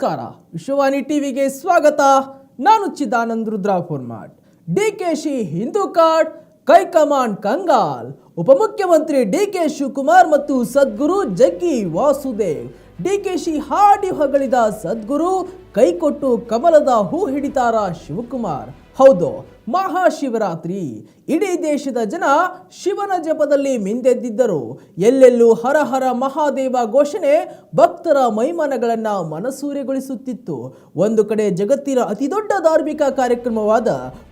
ನಮಸ್ಕಾರ, ವಿಶ್ವವಾಣಿ ಟಿವಿಗೆ ಸ್ವಾಗತ. ನಾನು ಚಿದಾನಂದ್ ರುದ್ರ ಫೋರ್ಮಾಟ್. ಡಿಕೆಶಿ ಹಿಂದೂ ಕಾರ್ಡ್, ಕೈಕಮಾಂಡ್ ಕಂಗಾಲ್. ಉಪಮುಖ್ಯಮಂತ್ರಿ ಡಿಕೆ ಶಿವಕುಮಾರ್ ಮತ್ತು ಸದ್ಗುರು ಜಗ್ಗಿ ವಾಸುದೇವ್. ಡಿಕೆಶಿ ಹಾಡಿ ಹೊಗಳಿದ ಸದ್ಗುರು, ಕೈಕೊಟ್ಟು ಕಮಲದ ಹೂ ಹಿಡಿತಾರ ಶಿವಕುಮಾರ್. ಹೌದು, ಮಹಾಶಿವರಾತ್ರಿ. ಇಡೀ ದೇಶದ ಜನ ಶಿವನ ಜಪದಲ್ಲಿ ಮಿಂದೆದ್ದಿದ್ದರು. ಎಲ್ಲೆಲ್ಲೂ ಹರ ಹರ ಮಹಾದೇವ ಘೋಷಣೆ ಭಕ್ತರ ಮೈಮನಗಳನ್ನ ಮನಸೂರೆಗೊಳಿಸುತ್ತಿತ್ತು. ಒಂದು ಕಡೆ ಜಗತ್ತಿನ ಅತಿದೊಡ್ಡ ಧಾರ್ಮಿಕ ಕಾರ್ಯಕ್ರಮವಾದ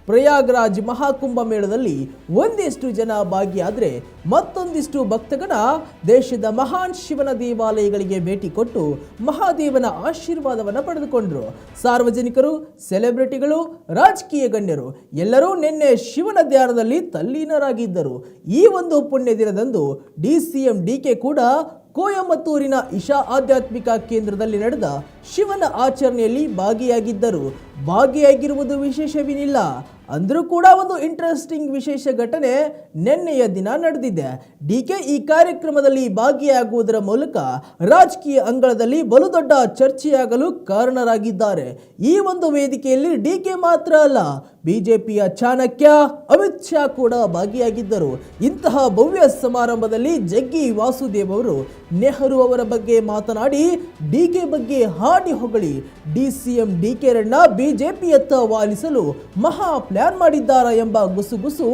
ಪ್ರಯಾಗ್ರಾಜ್ ಮಹಾಕುಂಭ ಮೇಳದಲ್ಲಿ ಒಂದಿಷ್ಟು ಜನ ಭಾಗಿಯಾದರೆ ಮತ್ತೊಂದಿಷ್ಟು ಭಕ್ತಗಣ ದೇಶದ ಮಹಾನ್ ಶಿವನ ದೇವಾಲಯಗಳಿಗೆ ಭೇಟಿ ಕೊಟ್ಟು ಮಹಾದೇವನ ಆಶೀರ್ವಾದವನ್ನು ಪಡೆದುಕೊಂಡರು. ಸಾರ್ವಜನಿಕರು, ಸೆಲೆಬ್ರಿಟಿಗಳು, ರಾಜಕೀಯ ಗಣ್ಯರು ಎಲ್ಲರೂ ನಿನ್ನೆ ಶಿವನ ಧ್ಯಾನದಲ್ಲಿ ತಲ್ಲೀನರಾಗಿದ್ದರು. ಈ ಒಂದು ಪುಣ್ಯ ದಿನದಂದು ಡಿಸಿಎಂ ಡಿಕೆ ಕೂಡ ಕೊಯಮತ್ತೂರಿನ ಇಶಾ ಆಧ್ಯಾತ್ಮಿಕ ಕೇಂದ್ರದಲ್ಲಿ ನಡೆದ ಶಿವನ ಆಚರಣೆಯಲ್ಲಿ ಭಾಗಿಯಾಗಿದ್ದರು. ಭಾಗಿಯಾಗಿರುವುದು ವಿಶೇಷವೇನಿಲ್ಲ ಅಂದರೂ ಕೂಡ ಒಂದು ಇಂಟ್ರೆಸ್ಟಿಂಗ್ ವಿಶೇಷ ಘಟನೆ ನಿನ್ನೆಯ ದಿನ ನಡೆದಿದೆ. ಡಿಕೆ ಈ ಕಾರ್ಯಕ್ರಮದಲ್ಲಿ ಭಾಗಿಯಾಗುವುದರ ಮೂಲಕ ರಾಜಕೀಯ ಅಂಗಳದಲ್ಲಿ ಬಲು ದೊಡ್ಡ ಚರ್ಚೆಯಾಗಲು ಕಾರಣರಾಗಿದ್ದಾರೆ. ಈ ಒಂದು ವೇದಿಕೆಯಲ್ಲಿ ಡಿಕೆ ಮಾತ್ರ ಅಲ್ಲ, ಬಿಜೆಪಿಯ ಚಾಣಕ್ಯ ಅಮಿತ್ ಶಾ ಕೂಡ ಭಾಗಿಯಾಗಿದ್ದರು. ಇಂತಹ ಭವ್ಯ ಸಮಾರಂಭದಲ್ಲಿ ಜಗ್ಗಿ ವಾಸುದೇವ್ ಅವರು ನೆಹರು ಅವರ ಬಗ್ಗೆ ಮಾತನಾಡಿ ಡಿಕೆ ಬಗ್ಗೆ ಹಾಡಿ ಹೊಗಳಿ ಡಿಸಿಎಂ ಡಿಕೆ ರನ್ನ ಬಿಜೆಪಿಯತ್ತ ವಾಲಿಸಲು ಮಹಾ ಪ್ಲಾನ್ ಮಾಡಿದ್ದಾರಾ ಎಂಬ ಗುಸುಗುಸು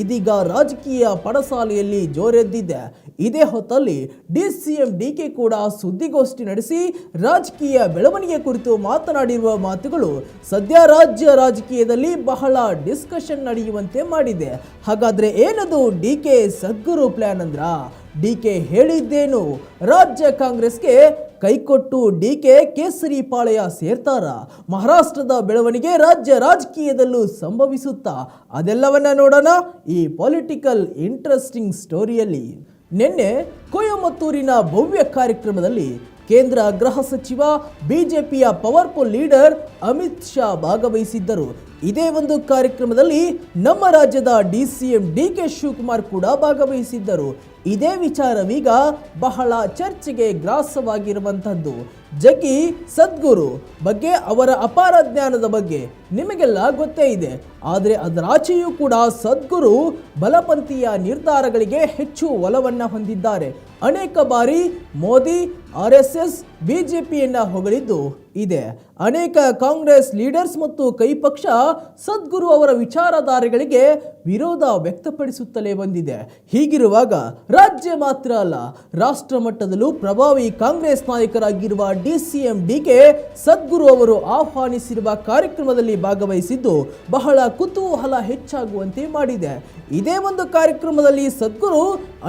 ಇದೀಗ ರಾಜಕೀಯ ಪಡಸಾಲೆಯಲ್ಲಿ ಜೋರೆದ್ದಿದೆ. ಇದೇ ಹೊತ್ತಲ್ಲಿ ಡಿಸಿಎಂ ಡಿಕೆ ಕೂಡ ಸುದ್ದಿಗೋಷ್ಠಿ ನಡೆಸಿ ರಾಜಕೀಯ ಬೆಳವಣಿಗೆ ಕುರಿತು ಮಾತನಾಡಿರುವ ಮಾತುಗಳು ಸದ್ಯ ರಾಜ್ಯ ರಾಜಕೀಯದಲ್ಲಿ ಬಹಳ ಡಿಸ್ಕಷನ್ ನಡೆಯುವಂತೆ ಮಾಡಿದೆ. ಹಾಗಾದ್ರೆ ಏನದು ಡಿಕೆ ಸದ್ಗುರು ಪ್ಲಾನ್ ಅಂದ್ರ? ಡಿಕೆ ಹೇಳಿದ್ದೇನು? ರಾಜ್ಯ ಕಾಂಗ್ರೆಸ್ಗೆ ಕೈಕೊಟ್ಟು ಡಿಕೆ ಕೇಸರಿ ಪಾಳೆಯ ಸೇರ್ತಾರ? ಮಹಾರಾಷ್ಟ್ರದ ಬೆಳವಣಿಗೆ ರಾಜ್ಯ ರಾಜಕೀಯದಲ್ಲೂ ಸಂಭವಿಸುತ್ತಾ? ಅದೆಲ್ಲವನ್ನ ನೋಡೋಣ ಈ ಪೊಲಿಟಿಕಲ್ ಇಂಟ್ರೆಸ್ಟಿಂಗ್ ಸ್ಟೋರಿಯಲ್ಲಿ. ನಿನ್ನೆ ಕೊಯಮತ್ತೂರಿನ ಭವ್ಯ ಕಾರ್ಯಕ್ರಮದಲ್ಲಿ ಕೇಂದ್ರ ಗೃಹ ಸಚಿವ ಬಿಜೆಪಿಯ ಪವರ್ಫುಲ್ ಲೀಡರ್ ಅಮಿತ್ ಶಾ ಭಾಗವಹಿಸಿದ್ದರು. ಇದೇ ಒಂದು ಕಾರ್ಯಕ್ರಮದಲ್ಲಿ ನಮ್ಮ ರಾಜ್ಯದ ಡಿಸಿಎಂ ಡಿಕೆ ಶಿವಕುಮಾರ್ ಕೂಡ ಭಾಗವಹಿಸಿದ್ದರು. ಇದೇ ವಿಚಾರವೀಗ ಬಹಳ ಚರ್ಚೆಗೆ ಗ್ರಾಸವಾಗಿರುವಂತಹದ್ದು. ಜಗ್ಗಿ ಸದ್ಗುರು ಬಗ್ಗೆ, ಅವರ ಅಪಾರ ಜ್ಞಾನದ ಬಗ್ಗೆ ನಿಮಗೆಲ್ಲ ಗೊತ್ತೇ ಇದೆ. ಆದರೆ ಅದರಾಚೆಯೂ ಕೂಡ ಸದ್ಗುರು ಬಲಪಂಥೀಯ ನಿರ್ಧಾರಗಳಿಗೆ ಹೆಚ್ಚು ಒಲವನ್ನ ಹೊಂದಿದ್ದಾರೆ. ಅನೇಕ ಬಾರಿ ಮೋದಿ, RSS, ಬಿಜೆಪಿಯನ್ನ ಹೊಗಳಿದ್ದು ಇದೆ. ಅನೇಕ ಕಾಂಗ್ರೆಸ್ ಲೀಡರ್ಸ್ ಮತ್ತು ಕೈಪಕ್ಷ ಸದ್ಗುರು ಅವರ ವಿಚಾರಧಾರೆಗಳಿಗೆ ವಿರೋಧ ವ್ಯಕ್ತಪಡಿಸುತ್ತಲೇ ಬಂದಿದೆ. ಹೀಗಿರುವಾಗ ರಾಜ್ಯ ಮಾತ್ರ ಅಲ್ಲ, ರಾಷ್ಟ್ರ ಮಟ್ಟದಲ್ಲೂ ಪ್ರಭಾವಿ ಕಾಂಗ್ರೆಸ್ ನಾಯಕರಾಗಿರುವ ಡಿಸಿಎಂ ಡಿಕೆ ಸದ್ಗುರು ಅವರು ಆಹ್ವಾನಿಸಿರುವ ಕಾರ್ಯಕ್ರಮದಲ್ಲಿ ಭಾಗವಹಿಸಿದ್ದು ಬಹಳ ಕುತೂಹಲ ಹೆಚ್ಚಾಗುವಂತೆ ಮಾಡಿದೆ. ಇದೇ ಒಂದು ಕಾರ್ಯಕ್ರಮದಲ್ಲಿ ಸದ್ಗುರು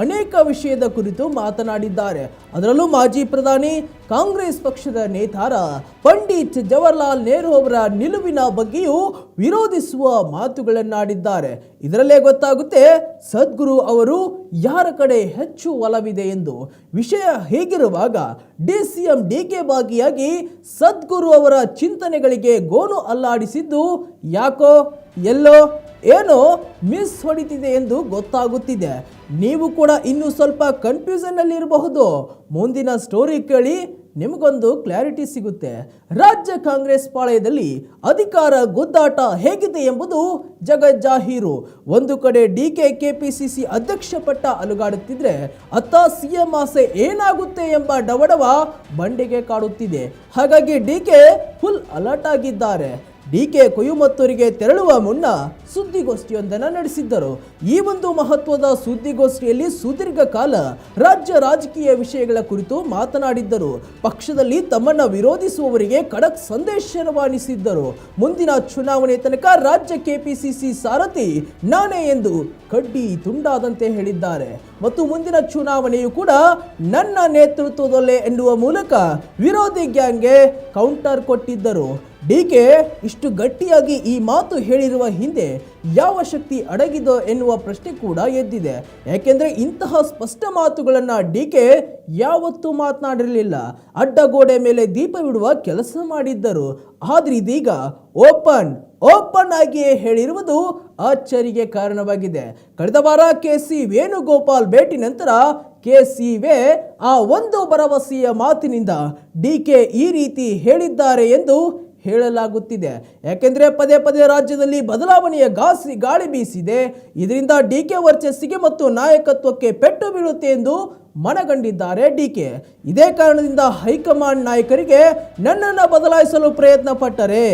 ಅನೇಕ ವಿಷಯದ ಕುರಿತು ಮಾತನಾಡಿದ್ದಾರೆ. ಅದರಲ್ಲೂ ಮಾಜಿ ಪ್ರಧಾನಿ, ಕಾಂಗ್ರೆಸ್ ಪಕ್ಷದ ನೇತಾರ ಪಂಡಿತ್ ಜವಾಹರ್ಲಾಲ್ ನೆಹರು ಅವರ ನಿಲುವಿನ ಬಗ್ಗೆಯೂ ವಿರೋಧಿಸುವ ಮಾತುಗಳನ್ನಾಡಿದ್ದಾರೆ. ಇದರಲ್ಲೇ ಗೊತ್ತಾಗುತ್ತೆ ಸದ್ಗುರು ಅವರು ಯಾರ ಕಡೆ ಹೆಚ್ಚು ಒಲವಿದೆ ಎಂದು. ವಿಷಯ ಹೀಗಿರುವಾಗ ಡಿಸಿಎಂ ಡಿಕೆ ಭಾಗಿಯಾಗಿ ಸದ್ಗುರು ಅವರ ಚಿಂತನೆಗಳಿಗೆ ಗೋನು ಅಲ್ಲಾಡಿಸಿದ್ದು ಯಾಕೋ ಎಲ್ಲೋ ಏನೋ ಮಿಸ್ ಹೊಡಿತಿದೆ ಎಂದು ಗೊತ್ತಾಗುತ್ತಿದೆ. ನೀವು ಕೂಡ ಇನ್ನೂ ಸ್ವಲ್ಪ ಕನ್ಫ್ಯೂಷನ್ ಅಲ್ಲಿ ಇರಬಹುದು. ಮುಂದಿನ ಸ್ಟೋರಿ ಕೇಳಿ ನಿಮಗೊಂದು ಕ್ಲಾರಿಟಿ ಸಿಗುತ್ತೆ. ರಾಜ್ಯ ಕಾಂಗ್ರೆಸ್ ಪಾಳೆಯದಲ್ಲಿ ಅಧಿಕಾರ ಗುದ್ದಾಟ ಹೇಗಿದೆ ಎಂಬುದು ಜಗಜ್ಜಾಹೀರು. ಒಂದು ಕಡೆ ಡಿಕೆ ಕೆಪಿಸಿಸಿ ಅಧ್ಯಕ್ಷ ಪಟ್ಟ ಅಲುಗಾಡುತ್ತಿದ್ರೆ ಅತ್ತ ಸಿಎಂ ಆಸೆ ಏನಾಗುತ್ತೆ ಎಂಬ ಡವಡವ ಬಂಡೆಗೆ ಕಾಡುತ್ತಿದೆ. ಹಾಗಾಗಿ ಡಿಕೆ ಫುಲ್ ಅಲರ್ಟ್ ಆಗಿದ್ದಾರೆ. ಡಿಕೆ ಕೊಯಮತ್ತೂರಿಗೆ ತೆರಳುವ ಮುನ್ನ ಸುದ್ದಿಗೋಷ್ಠಿಯೊಂದನ್ನು ನಡೆಸಿದ್ದರು. ಈ ಒಂದು ಮಹತ್ವದ ಸುದ್ದಿಗೋಷ್ಠಿಯಲ್ಲಿ ಸುದೀರ್ಘ ಕಾಲ ರಾಜ್ಯ ರಾಜಕೀಯ ವಿಷಯಗಳ ಕುರಿತು ಮಾತನಾಡಿದ್ದರು. ಪಕ್ಷದಲ್ಲಿ ತಮ್ಮನ್ನ ವಿರೋಧಿಸುವವರಿಗೆ ಖಡಕ್ ಸಂದೇಶ ರವಾನಿಸಿದ್ದರು. ಮುಂದಿನ ಚುನಾವಣೆ ತನಕ ರಾಜ್ಯ ಕೆಪಿಸಿಸಿ ಸಾರಥಿ ನಾನೇ ಎಂದು ಕಡ್ಡಿ ತುಂಡಾದಂತೆ ಹೇಳಿದ್ದಾರೆ. ಮತ್ತು ಮುಂದಿನ ಚುನಾವಣೆಯು ಕೂಡ ನನ್ನ ನೇತೃತ್ವದಲ್ಲೇ ಎನ್ನುವ ಮೂಲಕ ವಿರೋಧಿ ಗ್ಯಾಂಗ್ಗೆ ಕೌಂಟರ್ ಕೊಟ್ಟಿದ್ದರು. ಡಿಕೆ ಇಷ್ಟು ಗಟ್ಟಿಯಾಗಿ ಈ ಮಾತು ಹೇಳಿರುವ ಹಿಂದೆ ಯಾವ ಶಕ್ತಿ ಅಡಗಿದೋ ಎನ್ನುವ ಪ್ರಶ್ನೆ ಕೂಡ ಎದ್ದಿದೆ. ಯಾಕೆಂದ್ರೆ ಇಂತಹ ಸ್ಪಷ್ಟ ಮಾತುಗಳನ್ನ ಡಿಕೆ ಯಾವತ್ತೂ ಮಾತನಾಡಿರಲಿಲ್ಲ. ಅಡ್ಡಗೋಡೆ ಮೇಲೆ ದೀಪವಿಡುವ ಕೆಲಸ ಮಾಡಿದ್ದರು. ಆದ್ರೆ ಇದೀಗ ಓಪನ್ ಆಗಿಯೇ ಹೇಳಿರುವುದು ಅಚ್ಚರಿಗೆ ಕಾರಣವಾಗಿದೆ. ಕಳೆದ ವಾರ ಕೆಸಿ ವೇಣುಗೋಪಾಲ್ ಭೇಟಿ ನಂತರ ಕೆಸಿವೇ ಆ ಒಂದು ಭರವಸೆಯ ಮಾತಿನಿಂದ ಡಿಕೆ ಈ ರೀತಿ ಹೇಳಿದ್ದಾರೆ ಎಂದು ಹೇಳಲಾಗುತ್ತಿದೆ. ಯಾಕೆಂದ್ರೆ ಪದೇ ಪದೇ ರಾಜ್ಯದಲ್ಲಿ ಬದಲಾವಣೆಯ ಗಾಳಿ ಬೀಸಿದೆ. ಇದರಿಂದ ಡಿಕೆ ವರ್ಚಸ್ಸಿಗೆ ಮತ್ತು ನಾಯಕತ್ವಕ್ಕೆ ಪೆಟ್ಟು ಬೀಳುತ್ತೆ ಎಂದು ಮನಗಂಡಿದ್ದಾರೆ ಡಿಕೆ. ಇದೇ ಕಾರಣದಿಂದ ಹೈಕಮಾಂಡ್ ನಾಯಕರಿಗೆ ನನ್ನನ್ನು ಬದಲಾಯಿಸಲು ಪ್ರಯತ್ನ ಪಟ್ಟರೆ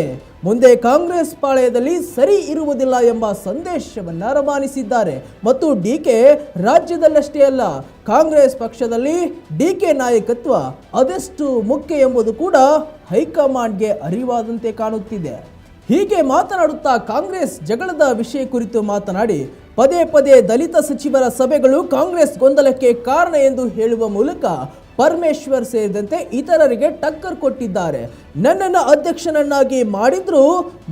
ಮುಂದೆ ಕಾಂಗ್ರೆಸ್ ಪಾಳೆಯದಲ್ಲಿ ಸರಿ ಇರುವುದಿಲ್ಲ ಎಂಬ ಸಂದೇಶವನ್ನ ರವಾನಿಸಿದ್ದಾರೆ. ಮತ್ತು ಡಿಕೆ ರಾಜ್ಯದಲ್ಲಷ್ಟೇ ಅಲ್ಲ, ಕಾಂಗ್ರೆಸ್ ಪಕ್ಷದಲ್ಲಿ ಡಿಕೆ ನಾಯಕತ್ವ ಅದೆಷ್ಟು ಮುಖ್ಯ ಎಂಬುದು ಕೂಡ ಹೈಕಮಾಂಡ್ಗೆ ಅರಿವಾದಂತೆ ಕಾಣುತ್ತಿದೆ. ಹೀಗೆ ಮಾತನಾಡುತ್ತಾ ಕಾಂಗ್ರೆಸ್ ಜಗಳದ ವಿಷಯ ಕುರಿತು ಮಾತನಾಡಿ ಪದೇ ಪದೇ ದಲಿತ ಸಚಿವರ ಸಭೆಗಳು ಕಾಂಗ್ರೆಸ್ ಗೊಂದಲಕ್ಕೆ ಕಾರಣ ಎಂದು ಹೇಳುವ ಮೂಲಕ ಪರಮೇಶ್ವರ್ ಸೇರಿದಂತೆ ಇತರರಿಗೆ ಟಕ್ಕರ್ ಕೊಟ್ಟಿದ್ದಾರೆ. ನನ್ನನ್ನು ಅಧ್ಯಕ್ಷನನ್ನಾಗಿ ಮಾಡಿದ್ರೂ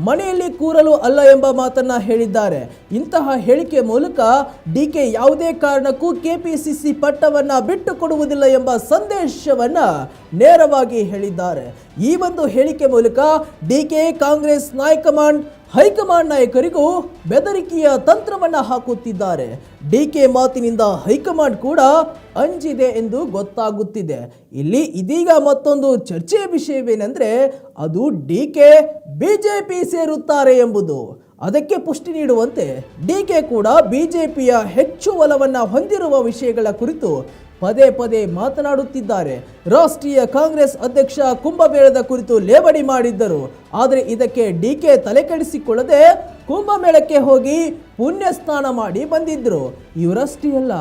ಮನೆಯಲ್ಲಿ ಕೂರಲು ಅಲ್ಲ ಎಂಬ ಮಾತನ್ನ ಹೇಳಿದ್ದಾರೆ. ಇಂತಹ ಹೇಳಿಕೆ ಮೂಲಕ ಡಿಕೆ ಯಾವುದೇ ಕಾರಣಕ್ಕೂ ಕೆಪಿಸಿಸಿ ಪಟ್ಟವನ್ನ ಬಿಟ್ಟು ಕೊಡುವುದಿಲ್ಲ ಎಂಬ ಸಂದೇಶವನ್ನ ನೇರವಾಗಿ ಹೇಳಿದ್ದಾರೆ. ಈ ಒಂದು ಹೇಳಿಕೆ ಮೂಲಕ ಡಿಕೆ ಕಾಂಗ್ರೆಸ್ ಹೈಕಮಾಂಡ್ ನಾಯಕರಿಗೂ ಬೆದರಿಕೆಯ ತಂತ್ರವನ್ನ ಹಾಕುತ್ತಿದ್ದಾರೆ. ಡಿಕೆ ಮಾತಿನಿಂದ ಹೈಕಮಾಂಡ್ ಕೂಡ ಅಂಜಿದೆ ಎಂದು ಗೊತ್ತಾಗುತ್ತಿದೆ. ಇಲ್ಲಿ ಇದೀಗ ಮತ್ತೊಂದು ಚರ್ಚೆಯ ವಿಷಯವೇನೆಂದ್ರೆ ಅದು ಡಿಕೆ ಬಿಜೆಪಿ ಸೇರುತ್ತಾರೆ ಎಂಬುದು. ಅದಕ್ಕೆ ಪುಷ್ಟಿ ನೀಡುವಂತೆ ಡಿಕೆ ಕೂಡ ಬಿಜೆಪಿಯ ಹೆಚ್ಚು ಒಲವನ್ನ ಹೊಂದಿರುವ ವಿಷಯಗಳ ಕುರಿತು ಪದೇ ಪದೇ ಮಾತನಾಡುತ್ತಿದ್ದಾರೆ. ರಾಷ್ಟ್ರೀಯ ಕಾಂಗ್ರೆಸ್ ಅಧ್ಯಕ್ಷ ಕುಂಭಮೇಳದ ಕುರಿತು ಲೇವಡಿ ಮಾಡಿದ್ದರು. ಆದರೆ ಇದಕ್ಕೆ ಡಿಕೆ ತಲೆಕೆಡಿಸಿಕೊಳ್ಳದೆ ಕುಂಭಮೇಳಕ್ಕೆ ಹೋಗಿ ಪುಣ್ಯ ಸ್ನಾನ ಮಾಡಿ ಬಂದಿದ್ರು. ಇವರಷ್ಟೇ ಅಲ್ಲ,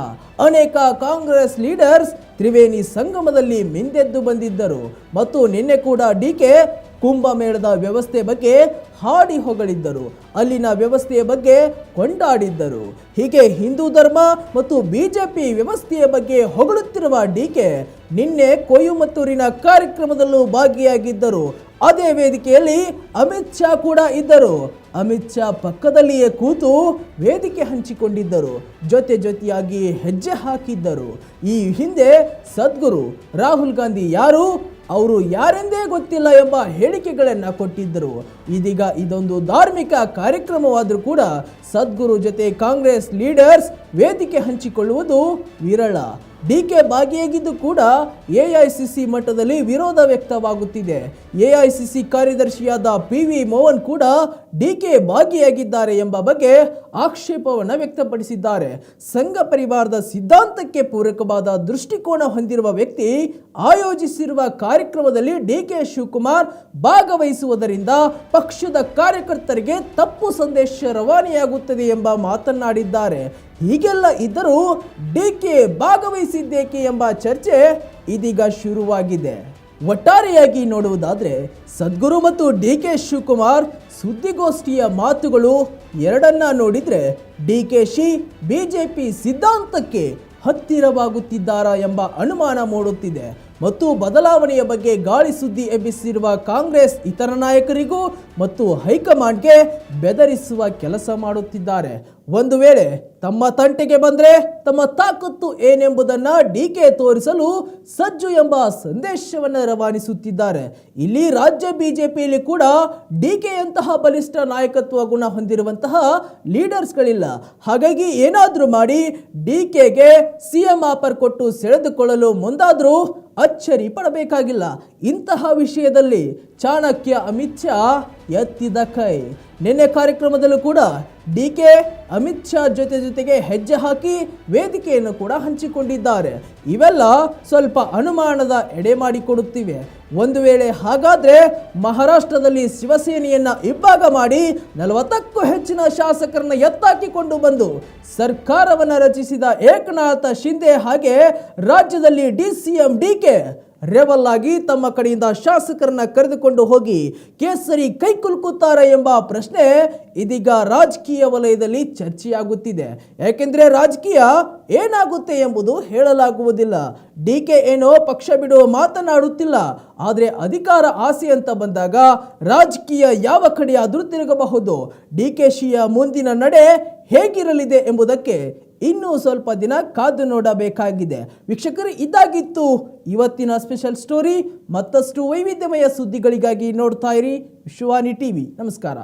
ಅನೇಕ ಕಾಂಗ್ರೆಸ್ ಲೀಡರ್ಸ್ ತ್ರಿವೇಣಿ ಸಂಗಮದಲ್ಲಿ ಮಿಂದೆದ್ದು ಬಂದಿದ್ದರು. ಮತ್ತು ನಿನ್ನೆ ಕೂಡ ಡಿಕೆ ಕುಂಭಮೇಳದ ವ್ಯವಸ್ಥೆ ಬಗ್ಗೆ ಹಾಡಿ ಹೊಗಳಿದ್ದರು, ಅಲ್ಲಿನ ವ್ಯವಸ್ಥೆಯ ಬಗ್ಗೆ ಕೊಂಡಾಡಿದ್ದರು. ಹೀಗೆ ಹಿಂದೂ ಧರ್ಮ ಮತ್ತು ಬಿಜೆಪಿ ವ್ಯವಸ್ಥೆಯ ಬಗ್ಗೆ ಹೊಗಳುತ್ತಿರುವ ಡಿಕೆ ನಿನ್ನೆ ಕೊಯಮತ್ತೂರಿನ ಕಾರ್ಯಕ್ರಮದಲ್ಲೂ ಭಾಗಿಯಾಗಿದ್ದರು. ಅದೇ ವೇದಿಕೆಯಲ್ಲಿ ಅಮಿತ್ ಶಾ ಕೂಡ ಇದ್ದರು. ಅಮಿತ್ ಶಾ ಪಕ್ಕದಲ್ಲಿಯೇ ಕೂತು ವೇದಿಕೆ ಹಂಚಿಕೊಂಡಿದ್ದರು, ಜೊತೆಯಾಗಿ ಹೆಜ್ಜೆ ಹಾಕಿದ್ದರು. ಈ ಹಿಂದೆ ಸದ್ಗುರು ರಾಹುಲ್ ಗಾಂಧಿ ಯಾರು, ಅವರು ಯಾರೆಂದೇ ಗೊತ್ತಿಲ್ಲ ಎಂಬ ಹೇಳಿಕೆಗಳನ್ನು ಕೊಟ್ಟಿದ್ದರು. ಇದೀಗ ಇದೊಂದು ಧಾರ್ಮಿಕ ಕಾರ್ಯಕ್ರಮವಾದರೂ ಕೂಡ ಸದ್ಗುರು ಜೊತೆ ಕಾಂಗ್ರೆಸ್ ಲೀಡರ್ಸ್ ವೇದಿಕೆ ಹಂಚಿಕೊಳ್ಳುವುದು ವಿರಳ. ಡಿಕೆ ಭಾಗಿಯಾಗಿದ್ದು ಕೂಡ ಎಐಸಿಸಿ ಮಟ್ಟದಲ್ಲಿ ವಿರೋಧ ವ್ಯಕ್ತವಾಗುತ್ತಿದೆ. ಎಐಸಿಸಿ ಕಾರ್ಯದರ್ಶಿಯಾದ PV ಮೋಹನ್ ಕೂಡ ಡಿಕೆ ಭಾಗಿಯಾಗಿದ್ದಾರೆ ಎಂಬ ಬಗ್ಗೆ ಆಕ್ಷೇಪವನ್ನು ವ್ಯಕ್ತಪಡಿಸಿದ್ದಾರೆ. ಸಂಘ ಪರಿವಾರದ ಸಿದ್ಧಾಂತಕ್ಕೆ ಪೂರಕವಾದ ದೃಷ್ಟಿಕೋನ ಹೊಂದಿರುವ ವ್ಯಕ್ತಿ ಆಯೋಜಿಸಿರುವ ಕಾರ್ಯಕ್ರಮದಲ್ಲಿ ಡಿಕೆ ಶಿವಕುಮಾರ್ ಭಾಗವಹಿಸುವುದರಿಂದ ಪಕ್ಷದ ಕಾರ್ಯಕರ್ತರಿಗೆ ತಪ್ಪು ಸಂದೇಶ ರವಾನೆಯಾಗುತ್ತದೆ ಎಂಬ ಮಾತನಾಡಿದ್ದಾರೆ. ಹೀಗೆಲ್ಲ ಇದ್ದರೂ ಡಿಕೆ ಭಾಗವಹಿಸಿದ್ದೇಕೆ ಎಂಬ ಚರ್ಚೆ ಇದೀಗ ಶುರುವಾಗಿದೆ. ಒಟ್ಟಾರೆಯಾಗಿ ನೋಡುವುದಾದ್ರೆ ಸದ್ಗುರು ಮತ್ತು ಡಿಕೆ ಶಿವಕುಮಾರ್ ಸುದ್ದಿಗೋಷ್ಠಿಯ ಮಾತುಗಳು ಎರಡನ್ನ ನೋಡಿದ್ರೆ ಡಿಕೆಶಿ ಬಿಜೆಪಿ ಸಿದ್ಧಾಂತಕ್ಕೆ ಹತ್ತಿರವಾಗುತ್ತಿದ್ದಾರಾ ಎಂಬ ಅನುಮಾನ ಮೂಡುತ್ತಿದೆ. ಮತ್ತು ಬದಲಾವಣೆಯ ಬಗ್ಗೆ ಗಾಳಿ ಸುದ್ದಿ ಎಬ್ಬಿಸಿರುವ ಕಾಂಗ್ರೆಸ್ ಇತರ ನಾಯಕರಿಗೂ ಮತ್ತು ಹೈಕಮಾಂಡ್ಗೆ ಬೆದರಿಸುವ ಕೆಲಸ ಮಾಡುತ್ತಿದ್ದಾರೆ. ಒಂದು ವೇಳೆ ತಮ್ಮ ತಂಟೆಗೆ ಬಂದರೆ ತಮ್ಮ ತಾಕತ್ತು ಏನೆಂಬುದನ್ನು ಡಿಕೆ ತೋರಿಸಲು ಸಜ್ಜು ಎಂಬ ಸಂದೇಶವನ್ನು ರವಾನಿಸುತ್ತಿದ್ದಾರೆ. ಇಲ್ಲಿ ರಾಜ್ಯ ಬಿಜೆಪಿಯಲ್ಲಿ ಕೂಡ ಡಿಕೆಯಂತಹ ಬಲಿಷ್ಠ ನಾಯಕತ್ವ ಗುಣ ಹೊಂದಿರುವಂತಹ ಲೀಡರ್ಸ್ಗಳಿಲ್ಲ. ಹಾಗಾಗಿ ಏನಾದರೂ ಮಾಡಿ ಡಿಕೆಗೆ ಸಿಎಂ ಆಫರ್ ಕೊಟ್ಟು ಸೆಳೆದುಕೊಳ್ಳಲು ಮುಂದಾದರೂ ಅಚ್ಚರಿ ಪಡಬೇಕಾಗಿಲ್ಲ. ಇಂತಹ ವಿಷಯದಲ್ಲಿ ಚಾಣಕ್ಯ ಅಮಿತ್ ಶಾ ಎತ್ತಿದ ಕೈ. ನಿನ್ನೆ ಕಾರ್ಯಕ್ರಮದಲ್ಲೂ ಕೂಡ ಡಿಕೆ ಅಮಿತ್ ಶಾ ಜೊತೆಗೆ ಹೆಜ್ಜೆ ಹಾಕಿ ವೇದಿಕೆಯನ್ನು ಕೂಡ ಹಂಚಿಕೊಂಡಿದ್ದಾರೆ. ಇವೆಲ್ಲ ಸ್ವಲ್ಪ ಅನುಮಾನದ ಎಡೆ ಮಾಡಿಕೊಡುತ್ತಿವೆ. ಒಂದು ವೇಳೆ ಹಾಗಾದ್ರೆ ಮಹಾರಾಷ್ಟ್ರದಲ್ಲಿ ಶಿವಸೇನೆಯನ್ನ ಇಬ್ಬಾಗ ಮಾಡಿ 40ಕ್ಕೂ ಹೆಚ್ಚಿನ ಶಾಸಕರನ್ನ ಎತ್ತಾಕಿಕೊಂಡು ಬಂದು ಸರ್ಕಾರವನ್ನು ರಚಿಸಿದ ಏಕನಾಥ ಶಿಂದೆ ಹಾಗೆ ರಾಜ್ಯದಲ್ಲಿ DCM ಡಿಕೆ ರೆಬಲ್ ಆಗಿ ತಮ್ಮ ಕಡೆಯಿಂದ ಶಾಸಕರನ್ನ ಕರೆದುಕೊಂಡು ಹೋಗಿ ಕೇಸರಿ ಕೈ ಕುಲುಕುತ್ತಾರೆ ಎಂಬ ಪ್ರಶ್ನೆ ಇದೀಗ ರಾಜಕೀಯ ವಲಯದಲ್ಲಿ ಚರ್ಚೆಯಾಗುತ್ತಿದೆ. ಯಾಕೆಂದ್ರೆ ರಾಜಕೀಯ ಏನಾಗುತ್ತೆ ಎಂಬುದು ಹೇಳಲಾಗುವುದಿಲ್ಲ. ಡಿಕೆ ಏನೋ ಪಕ್ಷ ಬಿಡುವ ಮಾತನಾಡುತ್ತಿಲ್ಲ. ಆದರೆ ಅಧಿಕಾರ ಆಸೆ ಅಂತ ಬಂದಾಗ ರಾಜಕೀಯ ಯಾವ ಕಡೆಯಾದರೂ ತಿರುಗಬಹುದು. ಡಿಕೆಶಿಯ ಮುಂದಿನ ನಡೆ ಹೇಗಿರಲಿದೆ ಎಂಬುದಕ್ಕೆ ಇನ್ನೂ ಸ್ವಲ್ಪ ದಿನ ಕಾದು ನೋಡಬೇಕಾಗಿದೆ. ವೀಕ್ಷಕರು, ಇದಾಗಿತ್ತು ಇವತ್ತಿನ ಸ್ಪೆಷಲ್ ಸ್ಟೋರಿ. ಮತ್ತಷ್ಟು ವೈವಿಧ್ಯಮಯ ಸುದ್ದಿಗಳಿಗಾಗಿ ನೋಡ್ತಾ ಇರಿ ವಿಶ್ವವಾಣಿ ಟಿವಿ. ನಮಸ್ಕಾರ.